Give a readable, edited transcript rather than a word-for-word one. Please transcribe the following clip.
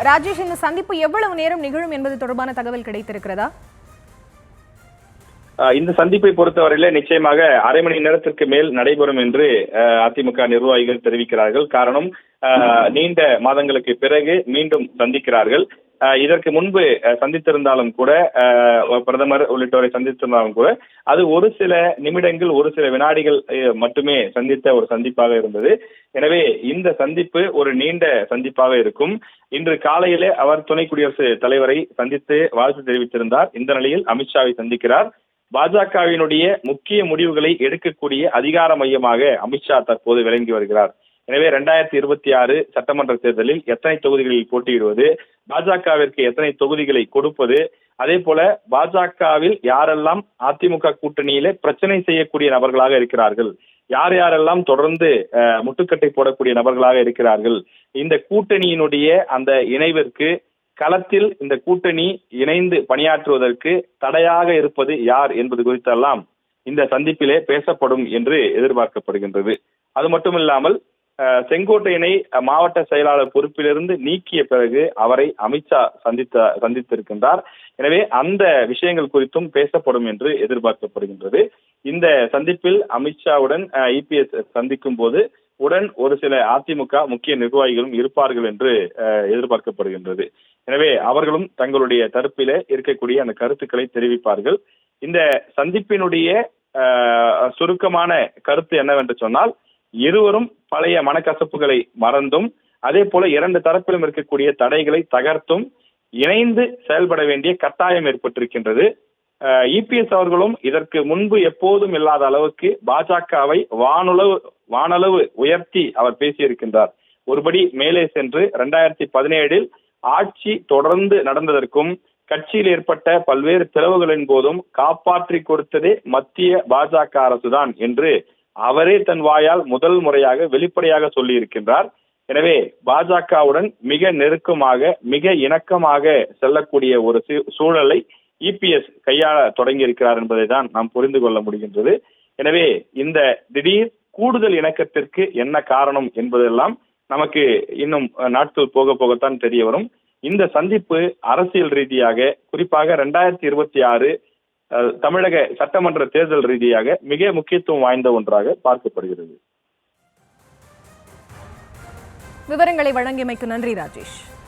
ராஜேஷ், இந்த சந்திப்பு எவ்வளவு நேரம் நிகழும் என்பது தொடர்பான தகவல் கிடைத்திருக்கிறதா? இந்த சந்திப்பை பொறுத்தவரையில நிச்சயமாக அரை மணி நேரத்திற்கு மேல் நடைபெறும் என்று அதிமுக நிர்வாகிகள் தெரிவிக்கிறார்கள். காரணம், நீண்ட மாதங்களுக்கு பிறகு மீண்டும் சந்திக்கிறார்கள். இதற்கு முன்பு சந்தித்திருந்தாலும் கூட, பிரதமர் உள்ளிட்டோரை சந்தித்திருந்தாலும் கூட அது ஒரு சில நிமிடங்கள், ஒரு சில வினாடிகள் மட்டுமே சந்தித்த ஒரு சந்திப்பாக இருந்தது. எனவே இந்த சந்திப்பு ஒரு நீண்ட சந்திப்பாக இருக்கும். இன்று காலையிலே அவர் துணை குடியரசுத் தலைவரை சந்தித்து வாழ்த்து தெரிவித்திருந்தார். இந்த நிலையில் அமித்ஷாவை சந்திக்கிறார். பாஜகவினுடைய முக்கிய முடிவுகளை எடுக்கக்கூடிய அதிகார மையமாக அமித்ஷா தற்போது விளங்கி வருகிறார். எனவே 2026 சட்டமன்ற தேர்தலில் எத்தனை தொகுதிகளில் போட்டியிடுவது, பாஜகவிற்கு எத்தனை தொகுதிகளை கொடுப்பது, அதே போல பாஜகவில் யாரெல்லாம் அதிமுக கூட்டணியிலே பிரச்சனை செய்யக்கூடிய நபர்களாக இருக்கிறார்கள், யார் யாரெல்லாம் தொடர்ந்து முட்டுக்கட்டை போடக்கூடிய நபர்களாக இருக்கிறார்கள், இந்த கூட்டணியினுடைய அந்த இணைவிற்கு களத்தில் இந்த கூட்டணி இணைந்து பணியாற்றுவதற்கு தடையாக இருப்பது யார் என்பது குறித்தெல்லாம் இந்த சந்திப்பிலே பேசப்படும் என்று எதிர்பார்க்கப்படுகின்றது. அது மட்டுமில்லாமல் செங்கோட்டையனை மாவட்ட செயலாளர் பொறுப்பிலிருந்து நீக்கிய பிறகு அவரை அமித்ஷா சந்தித்திருக்கின்றார். எனவே அந்த விஷயங்கள் குறித்தும் பேசப்படும் என்று எதிர்பார்க்கப்படுகின்றது. இந்த சந்திப்பில் அமித்ஷாவுடன் இபிஎஸ் சந்திக்கும் போது உடன் ஒரு சில அதிமுக முக்கிய நிர்வாகிகளும் இருப்பார்கள் என்று எதிர்பார்க்கப்படுகின்றது. எனவே அவர்களும் தங்களுடைய தரப்பிலே இருக்கக்கூடிய அந்த கருத்துக்களை தெரிவிப்பார்கள். இந்த சந்திப்பினுடைய சுருக்கமான கருத்து என்னவென்று சொன்னால், இருவரும் பழைய மனக்கசப்புகளை மறந்தும், அதே போல இரண்டு தரப்பிலும் இருக்கக்கூடிய தடைகளை தகர்த்தும் இணைந்து செயல்பட வேண்டிய கட்டாயம் ஏற்பட்டிருக்கின்றது. இபிஎஸ் அவர்களும் இதற்கு முன்பு எப்போதும் இல்லாத அளவுக்கு பாஜகவை வானளவு உயர்த்தி அவர் பேசியிருக்கின்றார். ஒருபடி மேலே சென்று 2017 ஆட்சி தொடர்ந்து நடந்ததற்கும் கட்சியில் ஏற்பட்ட பல்வேறு பிளவுகளின் போதும் காப்பாற்றி கொடுத்ததே மத்திய பாஜக அரசுதான் என்று அவரே தன் வாயால் முதல் முறையாக வெளிப்படையாக சொல்லி இருக்கின்றார். எனவே பாஜகவுடன் மிக நெருக்கமாக, மிக இணக்கமாக செல்லக்கூடிய ஒரு சூழலை இபிஎஸ் கையாள தொடங்கி இருக்கிறார் என்பதை தான் நாம் புரிந்து கொள்ள முடிகின்றது. எனவே இந்த திடீர் கூடுதல் இணக்கத்திற்கு என்ன காரணம் என்பதெல்லாம் நமக்கு இன்னும் நாட்கள் போக போகத்தான் தெரிய வரும். இந்த சந்திப்பு அரசியல் ரீதியாக, குறிப்பாக 2026 தமிழக சட்டமன்ற தேர்தல் ரீதியாக மிக முக்கியத்துவம் வாய்ந்த ஒன்றாக பார்க்கப்படுகிறது. விவரங்களை வழங்கியமைக்கு நன்றி ராஜேஷ்.